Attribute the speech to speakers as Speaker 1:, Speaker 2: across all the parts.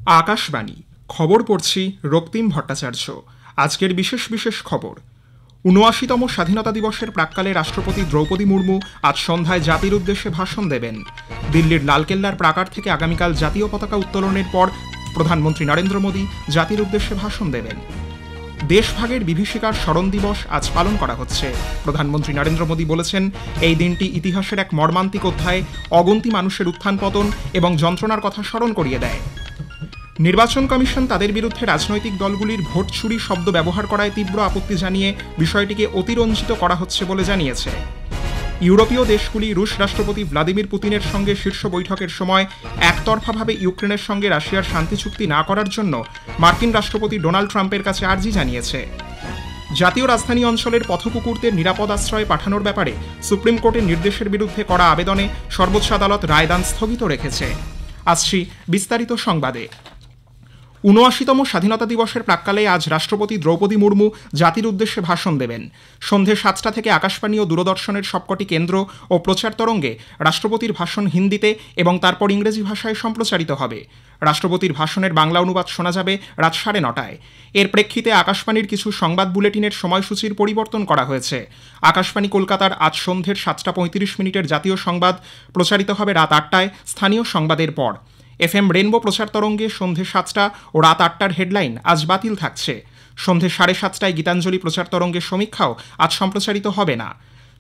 Speaker 1: আকাশবাণী খবর পড়ছি রক্তিম ভট্টাচার্য। আজকের বিশেষ খবর। ৭৯তম স্বাধীনতা দিবসের প্রাক্কালে রাষ্ট্রপতি দ্রৌপদী মুর্মু আজ সন্ধ্যায় জাতির উদ্দেশ্যে ভাষণ দেবেন। দিল্লির লালকেল্লার প্রাকার থেকে আগামীকাল জাতীয় পতাকা উত্তোলনের পর প্রধানমন্ত্রী নরেন্দ্র মোদী জাতির উদ্দেশ্যে ভাষণ দেবেন। দেশভাগের বিভীষিকার স্মরণ দিবস আজ পালন করা হচ্ছে। প্রধানমন্ত্রী নরেন্দ্র মোদী বলেছেন, এই দিনটি ইতিহাসের এক মর্মান্তিক অধ্যায়, অগন্তি মানুষের উত্থান পতন এবং যন্ত্রণার কথা স্মরণ করিয়ে দেয়। নির্বাচন কমিশন তাদের বিরুদ্ধে রাজনৈতিক দলগুলির ভোট চুরি শব্দ ব্যবহার করায় তীব্র আপত্তি জানিয়ে বিষয়টিকে অতিরঞ্জিত করা হচ্ছে বলে জানিয়েছে। ইউরোপীয় দেশগুলি রুশ রাষ্ট্রপতি ভ্লাদিমির পুতিনের সঙ্গে শীর্ষ বৈঠকের সময় একতরফাভাবে ইউক্রেনের সঙ্গে রাশিয়ার শান্তি চুক্তি না করার জন্য মার্কিন রাষ্ট্রপতি ডোনাল্ড ট্রাম্পের কাছে আর্জি জানিয়েছে। জাতীয় রাজধানী অঞ্চলের পথকুকুরদের নিরাপদ আশ্রয়ে পাঠানোর ব্যাপারে সুপ্রিম কোর্টের নির্দেশের বিরুদ্ধে করা আবেদনে সর্বোচ্চ আদালত রায়দান স্থগিত রেখেছে। আসছি বিস্তারিত সংবাদে। ৭৯তম স্বাধীনতা দিবসের প্রাক্কালে আজ রাষ্ট্রপতি দ্রৌপদী মুর্মু জাতির উদ্দেশ্যে ভাষণ দেবেন। সন্ধে ৭টা থেকে আকাশবাণী ও দূরদর্শনের সবকটি কেন্দ্র ও প্রচার তরঙ্গে রাষ্ট্রপতির ভাষণ হিন্দিতে এবং তারপর ইংরেজি ভাষায় সম্প্রচারিত হবে। রাষ্ট্রপতির ভাষণের বাংলা অনুবাদ শোনা যাবে রাত ৯:৩০। এর প্রেক্ষিতে আকাশবাণীর কিছু সংবাদ বুলেটিনের সময়সূচির পরিবর্তন করা হয়েছে। আকাশবাণী কলকাতার আজ সন্ধ্যের ৭:৩৫ জাতীয় সংবাদ প্রচারিত হবে রাত ৮টায় স্থানীয় সংবাদের পর। FM রেনবো প্রচার তরঙ্গে সন্ধে ৭টা ও রাত ৮টার হেডলাইন আজ বাতিল থাকছে। সন্ধে ৭:৩০টায় গীতাঞ্জলি প্রচার তরঙ্গের সমীক্ষাও আজ সম্প্রচারিত হবে না।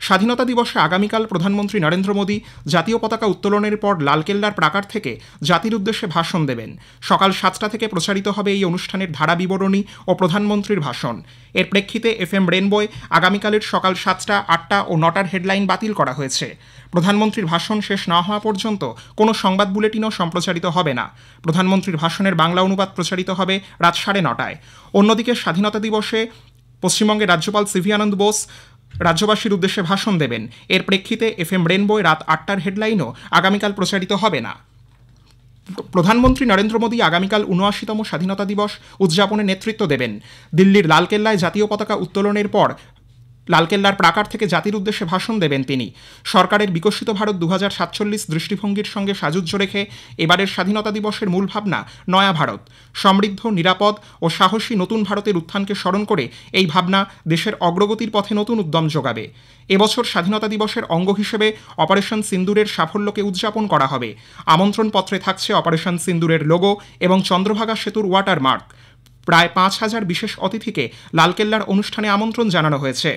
Speaker 1: স্বাধীনতা দিবসে আগামীকাল প্রধানমন্ত্রী নরেন্দ্র মোদী জাতীয় পতাকা উত্তোলনের পর লালকেল্লার প্রাকার থেকে জাতির উদ্দেশ্যে ভাষণ দেবেন। সকাল ৭টা থেকে প্রচারিত হবে এই অনুষ্ঠানের ধারা বিবরণী ও প্রধানমন্ত্রীর ভাষণ। এর প্রেক্ষিতে FM রেনবোয় আগামীকালের সকাল ৭টা, ৮টা ও ৯টার হেডলাইন বাতিল করা হয়েছে। প্রধানমন্ত্রীর ভাষণ শেষ না হওয়া পর্যন্ত কোনো সংবাদ বুলেটিনও সম্প্রচারিত হবে না। প্রধানমন্ত্রীর ভাষণের বাংলা অনুবাদ প্রচারিত হবে রাত ৯:৩০। অন্যদিকে স্বাধীনতা দিবসে পশ্চিমবঙ্গের রাজ্যপাল সিভি আনন্দ বোস রাজ্যবাসীর উদ্দেশ্যে ভাষণ দেবেন। এর প্রেক্ষিতে FM রেনবোয় রাত ৮টার হেডলাইনও আগামীকাল প্রচারিত হবে না। প্রধানমন্ত্রী নরেন্দ্র মোদী আগামীকাল ৭৯তম স্বাধীনতা দিবস উদযাপনে নেতৃত্ব দেবেন। দিল্লির লালকেল্লায় জাতীয় পতাকা উত্তোলনের পর লালকেল্লার প্রাকার থেকে জাতির উদ্দেশ্যে ভাষণ দেবেন তিনি। সরকারের বিকশিত ভারত ২০৪৭ দৃষ্টিভঙ্গির সঙ্গে সাযুজ্য রেখে এবারের স্বাধীনতা দিবসের মূল ভাবনা নয়া ভারত, সমৃদ্ধ, নিরাপদ ও সাহসী নতুন ভারতের উত্থানকে স্মরণ করে এই ভাবনা দেশের অগ্রগতির পথে নতুন উদ্যম যোগাবে। এবছর স্বাধীনতা দিবসের অঙ্গ হিসেবে অপারেশন সিন্দুরের সাফল্যকে উদযাপন করা হবে। আমন্ত্রণপত্রে থাকছে অপারেশন সিন্দুরের লোগো এবং চন্দ্রভাগা সেতুর ওয়াটারমার্ক। প্রায় ৫,০০০ বিশেষ অতিথিকে লালকেল্লার অনুষ্ঠানে আমন্ত্রণ জানানো হয়েছে।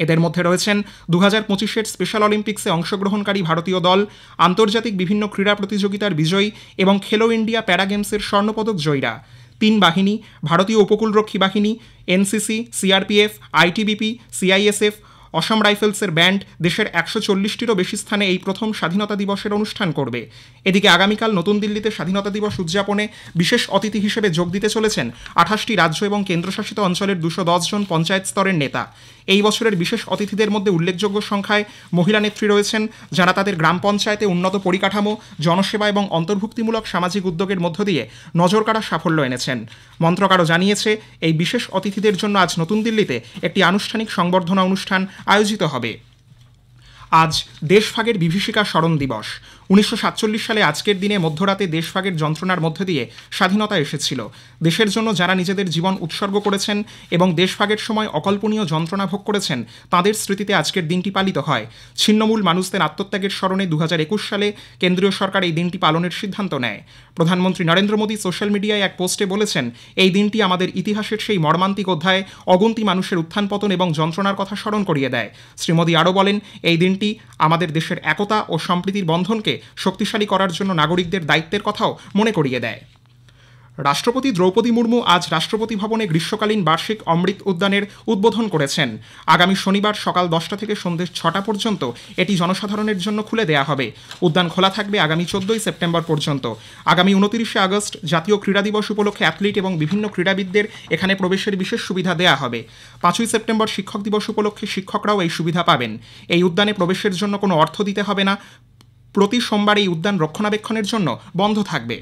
Speaker 1: এদের মধ্যে রয়েছেন ২০২৫-এর স্পেশাল অলিম্পিক্সে অংশগ্রহণকারী ভারতীয় দল, আন্তর্জাতিক বিভিন্ন ক্রীড়া প্রতিযোগিতার বিজয়ী এবং খেলো ইন্ডিয়া প্যারা গেমসের স্বর্ণপদক জয়ীরা। ৩ বাহিনী, ভারতীয় উপকূলরক্ষী বাহিনী, NCC, CRPF, ITBP, CISF, অসম রাইফেলসের ব্যান্ড দেশের ১৪০টিরও বেশি স্থানে এই প্রথম স্বাধীনতা দিবসের অনুষ্ঠান করবে। এদিকে আগামীকাল নতুন দিল্লিতে স্বাধীনতা দিবস উদযাপনে বিশেষ অতিথি হিসেবে যোগ দিতে চলেছেন ২৮টি রাজ্য এবং কেন্দ্রশাসিত অঞ্চলের ২১০ জন পঞ্চায়েত স্তরের নেতা। এই বছরের বিশেষ অতিথিদের মধ্যে উল্লেখযোগ্য সংখ্যায় মহিলা নেত্রী রয়েছেন, যারা তাদের গ্রাম পঞ্চায়েতে উন্নত পরিকাঠামো, জনসেবা এবং অন্তর্ভুক্তিমূলক সামাজিক উদ্যোগের মধ্য দিয়ে নজরকাড়া সাফল্য এনেছেন। মন্ত্রক আরও জানিয়েছে, এই বিশেষ অতিথিদের জন্য আজ নতুন দিল্লিতে একটি আনুষ্ঠানিক সংবর্ধনা অনুষ্ঠান আয়োজিত হবে। আজ দেশভাগের বিভীষিকা স্মরণ দিবস। ১৯৪৭ সালে আজকের দিনে মধ্যরাতে দেশভাগের যন্ত্রণার মধ্যে দিয়ে স্বাধীনতা এসেছিল। দেশের জন্য যারা নিজেদের জীবন উৎসর্গ করেছেন এবং দেশভাগের সময় অকল্পনীয় যন্ত্রণা ভোগ করেছেন, তাদের স্মৃতিতে আজকের দিনটি পালিত হয়। ছিন্নমূল মানুষদের আত্মত্যাগের স্মরণে ২০২১ সালে কেন্দ্রীয় সরকার এই দিনটি পালনের সিদ্ধান্ত নেয়। প্রধানমন্ত্রী নরেন্দ্র মোদী সোশ্যাল মিডিয়ায় এক পোস্টে বলেছেন, এই দিনটি আমাদের ইতিহাসের সেই মর্মান্তিক অধ্যায়, অগন্তি মানুষের উত্থান পতন এবং যন্ত্রণার কথা স্মরণ করিয়ে দেয়। শ্রী মোদী আরও বলেন, এই দিনটি আমাদের দেশের একতা ও সম্প্রীতির বন্ধনকে শক্তিশালী করার জন্য নাগরিকদের দায়িত্বের কথাও মনে করিয়ে দেয়। রাষ্ট্রপতি দ্রৌপদী মুর্মু আজ রাষ্ট্রপতি ভবনে গ্রীষ্মকালীন বার্ষিক অমৃত উদ্যানের উদ্বোধন করেছেন। আগামী শনিবার সকাল 10টা থেকে সন্ধ্যে 6টা পর্যন্ত এটি জনসাধারণের জন্য খুলে দেয়া হবে। উদ্যান খোলা থাকবে আগামী 14ই সেপ্টেম্বর পর্যন্ত। আগামী 29শে আগস্ট জাতীয় ক্রীড়া দিবস উপলক্ষে অ্যাথলিট এবং বিভিন্ন ক্রীড়াবিদদের এখানে প্রবেশের বিশেষ সুবিধা দেয়া হবে। 5ই সেপ্টেম্বর শিক্ষক দিবস উপলক্ষে শিক্ষকরাও এই সুবিধা পাবেন। এই উদ্যানে প্রবেশের জন্য কোনো অর্থ দিতে হবে না। প্রতি সোমবার এই উদ্যান রক্ষণাবেক্ষণের জন্য বন্ধ থাকবে।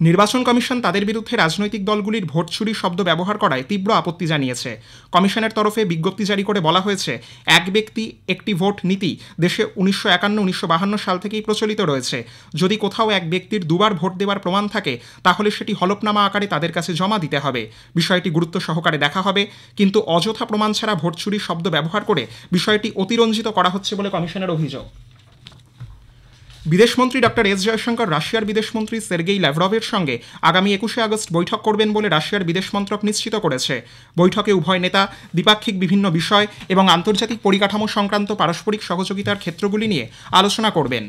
Speaker 1: নির্বাচন কমিশন তাদের বিরুদ্ধে রাজনৈতিক দলগুলির ভোট চুরি শব্দ ব্যবহার করায় তীব্র আপত্তি জানিয়েছে। কমিশনের তরফে বিজ্ঞপ্তি জারি করে বলা হয়েছে, এক ব্যক্তি একটি ভোট নীতি দেশে 1951-1952 সাল থেকেই প্রচলিত রয়েছে। যদি কোথাও এক ব্যক্তির দুবার ভোট দেওয়ার প্রমাণ থাকে তাহলে সেটি হলফনামা আকারে তাদের কাছে জমা দিতে হবে। বিষয়টি গুরুত্ব সহকারে দেখা হবে, কিন্তু অযথা প্রমাণ ছাড়া ভোট চুরি শব্দ ব্যবহার করে বিষয়টি অতিরঞ্জিত করা হচ্ছে বলে কমিশনের অভিযোগ। বিদেশমন্ত্রী ডক্টর এস জয়শঙ্কর রাশিয়ার বিদেশমন্ত্রী সের্গেই ল্যাভরভের সঙ্গে আগামী 21শে আগস্ট বৈঠক করবেন বলে রাশিয়ার বিদেশ মন্ত্রক নিশ্চিত করেছে। বৈঠকে উভয় নেতা দ্বিপাক্ষিক বিভিন্ন বিষয় এবং আন্তর্জাতিক পরিকাঠামো সংক্রান্ত পারস্পরিক সহযোগিতার ক্ষেত্রগুলি নিয়ে আলোচনা করবেন।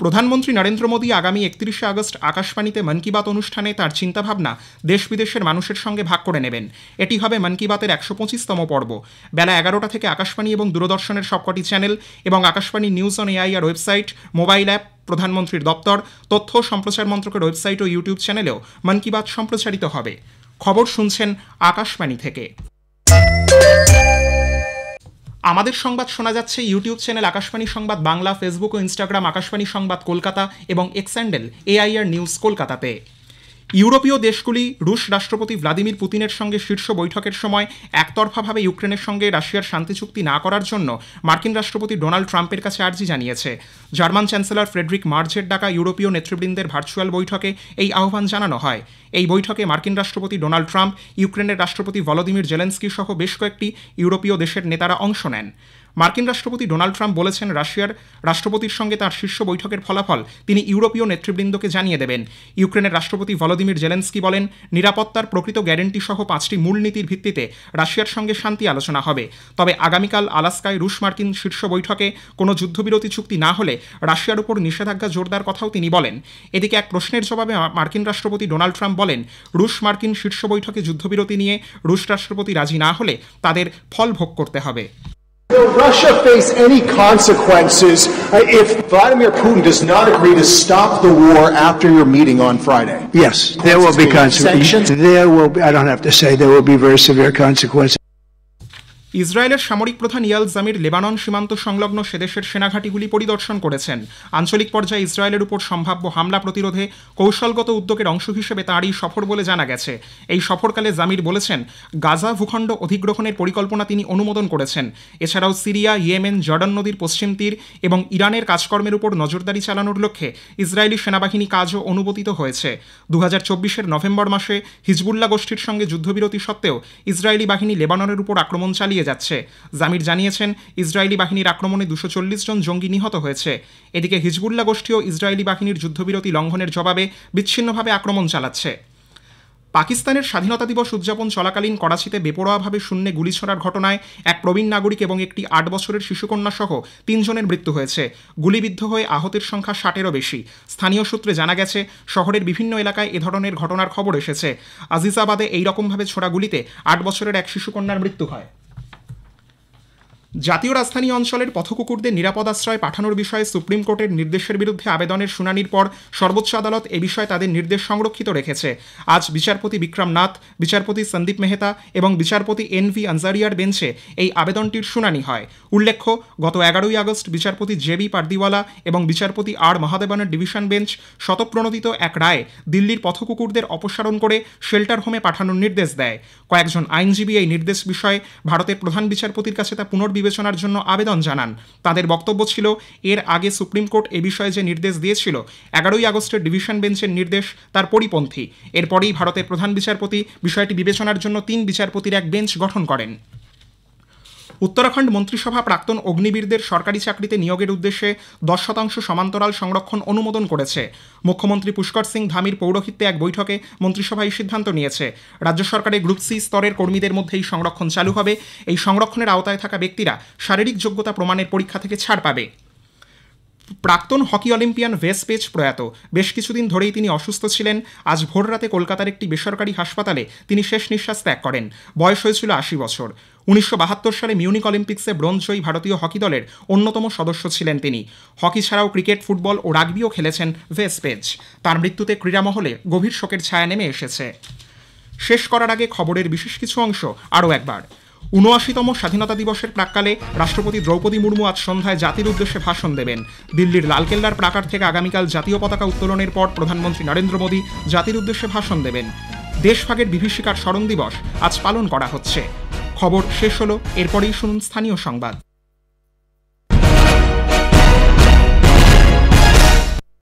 Speaker 1: প্রধানমন্ত্রী নরেন্দ্র মোদী আগামী 31শে আগস্ট আকাশবাণীতে মন কি বাত অনুষ্ঠানে তার চিন্তাভাবনা দেশ বিদেশের মানুষের সঙ্গে ভাগ করে নেবেন। এটি হবে মন কি বাতের 125তম পর্ব। বেলা 11টা থেকে আকাশবাণী এবং দূরদর্শনের সবকটি চ্যানেল এবং Akashvani news on AIR website, mobile app, প্রধানমন্ত্রীর দপ্তর, তথ্য ও সম্প্রচার মন্ত্রকের ওয়েবসাইট ও ইউটিউব চ্যানেলেও মন কি বাত সম্প্রচারিত হবে। খবর শুনছেন আকাশবাণী থেকে। আমাদের সংবাদ শোনা যাচ্ছে ইউটিউব চ্যানেল আকাশবাণী সংবাদ বাংলা, ফেসবুক ও ইনস্টাগ্রাম আকাশবাণী সংবাদ কলকাতা এবং এক্স হ্যান্ডেল এআইআর নিউজ কলকাতাতে। ইউরোপীয় দেশগুলি রুশ রাষ্ট্রপতি ভ্লাদিমির পুতিনের সঙ্গে শীর্ষ বৈঠকের সময় একতরফাভাবে ইউক্রেনের সঙ্গে রাশিয়ার শান্তি চুক্তি না করার জন্য মার্কিন রাষ্ট্রপতি ডোনাল্ড ট্রাম্পের কাছে আর্জি জানিয়েছে। জার্মান চ্যান্সেলর ফ্রেডরিক মার্জের ডাকা ইউরোপীয় নেতৃবৃন্দের ভার্চুয়াল বৈঠকে এই আহ্বান জানানো হয়। এই বৈঠকে মার্কিন রাষ্ট্রপতি ডোনাল্ড ট্রাম্প, ইউক্রেনের রাষ্ট্রপতি ভলোদিমির জেলেনস্কি সহ বেশ কয়েকটি ইউরোপীয় দেশের নেতারা অংশ নেন। মার্কিন রাষ্ট্রপতি ডোনাল্ড ট্রাম্প বলেছেন, রাশিয়ার রাষ্ট্রপতির সঙ্গে তার শীর্ষ বৈঠকের ফলাফল তিনি ইউরোপীয় নেতৃবৃন্দকে জানিয়ে দেবেন। ইউক্রেনের রাষ্ট্রপতি ভলোদিমির জেলেনস্কি বলেন, নিরাপত্তার প্রকৃত গ্যারেন্টি সহ 5টি মূলনীতির ভিত্তিতে রাশিয়ার সঙ্গে শান্তি আলোচনা হবে। তবে আগামীকাল আলাস্কায় রুশ মার্কিন শীর্ষ বৈঠকে কোনো যুদ্ধবিরতি চুক্তি না হলে রাশিয়ার উপর নিষেধাজ্ঞা জোরদার কথাও তিনি বলেন। এদিকে এক প্রশ্নের জবাবে মার্কিন রাষ্ট্রপতি ডোনাল্ড ট্রাম্প বলেন, রুশ মার্কিন শীর্ষ বৈঠকে যুদ্ধবিরতি নিয়ে রুশ রাষ্ট্রপতি রাজি না হলে তাদের ফল ভোগ করতে হবে।
Speaker 2: Will Russia face any consequences if Vladimir Putin does not agree to stop the war after your meeting on Friday?
Speaker 3: Yes, there will be consequences. There will be, I don't have to say, there will be very severe consequences.
Speaker 1: ইসরায়েলের সামরিক প্রধান ইয়াল Jamir Lebanon সীমান্ত সংলগ্ন সেদেশের সেনাঘাঁটিগুলি পরিদর্শন করেছেন। আঞ্চলিক পর্যায়ে ইসরায়েলের উপর সম্ভাব্য হামলা প্রতিরোধে কৌশলগত উদ্যোগের অংশ হিসেবে তাঁরই সফর বলে জানা গেছে। এই সফরকালে জামির বলেছেন, গাজা ভূখণ্ড অধিগ্রহণের পরিকল্পনা তিনি অনুমোদন করেছেন। এছাড়াও সিরিয়া, ইয়েমেন, জর্ডান নদীর পশ্চিম তীর এবং ইরানের কাজকর্মের উপর নজরদারি চালানোর লক্ষ্যে ইসরায়েলি সেনাবাহিনী কাজও অনুমোদিত হয়েছে। 2024-এর নভেম্বর মাসে হিজবুল্লাহ গোষ্ঠীর সঙ্গে যুদ্ধবিরতি সত্ত্বেও ইসরায়েলি বাহিনী লেবাননের উপর আক্রমণ চালিয়ে যাচ্ছে। জামির জানিয়েছেন, ইসরায়েলি বাহিনীর আক্রমণে 240 জন জঙ্গি নিহত হয়েছে। এদিকে হিজবুল্লাহ গোষ্ঠীও ইসরায়েলি বাহিনীর যুদ্ধবিরতি লঙ্ঘনের জবাবে বিচ্ছিন্নভাবে আক্রমণ চালাচ্ছে। পাকিস্তানের স্বাধীনতা দিবস উদযাপন চলাকালীন করাচিতে বেপরোয়াভাবে শূন্যে গুলি ছোড়ার ঘটনায় এক প্রবীণ নাগরিক এবং একটি 8 বছরের শিশুকন্যা সহ 3 জনের মৃত্যু হয়েছে। গুলিবিদ্ধ হয়ে আহতের সংখ্যা 60-এরও বেশি। স্থানীয় সূত্রে জানা গেছে, শহরের বিভিন্ন এলাকায় এ ধরনের ঘটনার খবর এসেছে। আজিজাবাদে এইরকমভাবে ছোড়া গুলিতে 8 বছরের এক শিশুকন্যার মৃত্যু হয়। জাতীয় রাজধানী অঞ্চলের পথকুকুরদের নিরাপদ আশ্রয় পাঠানোর বিষয়ে সুপ্রিম কোর্টের নির্দেশের বিরুদ্ধে আবেদনের শুনানির পর সর্বোচ্চ আদালত এ বিষয়ে তাদের নির্দেশ সংরক্ষিত রেখেছে। আজ বিচারপতি বিক্রম নাথ, বিচারপতি সন্দীপ মেহতা এবং বিচারপতি NV আনজারিয়ার বেঞ্চে এই আবেদনটির শুনানি হয়। উল্লেখ্য, গত 11ই আগস্ট বিচারপতি JB পারদিওয়ালা এবং বিচারপতি R মহাদেবনের ডিভিশন বেঞ্চ স্বতঃপ্রণোদিত এক রায়ে দিল্লির পথকুকুরদের অপসারণ করে শেল্টার হোমে পাঠানোর নির্দেশ দেয়। কয়েকজন আইনজীবী এই নির্দেশ বিষয়ে ভারতের প্রধান বিচারপতির কাছে তা পুনর্বিবেচনার জন্য আবেদন জানান। তাদের বক্তব্য ছিল, এর আগে সুপ্রিম কোর্ট এ বিষয়ে যে নির্দেশ দিয়েছিল 11ই আগস্টের ডিভিশন বেঞ্চের নির্দেশ তার পরিপন্থী। এরপরেই ভারতের প্রধান বিচারপতি বিষয়টি বিবেচনার জন্য 3 বিচারপতির এক বেঞ্চ গঠন করেন। উত্তরাখণ্ড মন্ত্রিসভা প্রাক্তন অগ্নিবীরদের সরকারি চাকরিতে নিয়োগের উদ্দেশ্যে 10% সমান্তরাল সংরক্ষণ অনুমোদন করেছে। মুখ্যমন্ত্রী পুষ্কর সিং ধামির পৌরোহিত্যে এক বৈঠকে মন্ত্রিসভা এই সিদ্ধান্ত নিয়েছে। রাজ্য সরকারের গ্রুপ সি স্তরের কর্মীদের মধ্যে এই সংরক্ষণ চালু হবে। এই সংরক্ষণের আওতায় থাকা ব্যক্তিরা শারীরিক যোগ্যতা প্রমাণের পরীক্ষা থেকে ছাড় পাবে। প্রাক্তন হকি অলিম্পিয়ান ভেস পেজ প্রয়াত। বেশ কিছুদিন ধরেই তিনি অসুস্থ ছিলেন। আজ ভোররাতে কলকাতার একটি বেসরকারি হাসপাতালে তিনি শেষ নিঃশ্বাস ত্যাগ করেন। বয়স হয়েছিল 80 বছর। 1972 সালে মিউনিক অলিম্পিক্সে ব্রোঞ্জ জয়ী ভারতীয় হকি দলের অন্যতম সদস্য ছিলেন তিনি। হকি ছাড়াও ক্রিকেট, ফুটবল ও রাগবিও খেলেছেন ভেস পেজ। তার মৃত্যুতে ক্রীড়ামহলে গভীর শোকের ছায়া নেমে এসেছে। শেষ করার আগে খবরের বিশেষ কিছু অংশ আরও একবার। ৭৯তম স্বাধীনতা দিবসের প্রাক্কালে রাষ্ট্রপতি দ্রৌপদী মুর্মু আজ সন্ধ্যায় জাতির উদ্দেশ্যে ভাষণ দেবেন। দিল্লির লালকেল্লার প্রাকার থেকে আগামীকাল জাতীয় পতাকা উত্তোলনের পর প্রধানমন্ত্রী নরেন্দ্র মোদী জাতির উদ্দেশ্যে ভাষণ দেবেন। দেশভাগের বিভীষিকার স্মরণ দিবস আজ পালন করা হচ্ছে। খবর শেষ হলো, এরপরেই শুনুন স্থানীয় সংবাদ।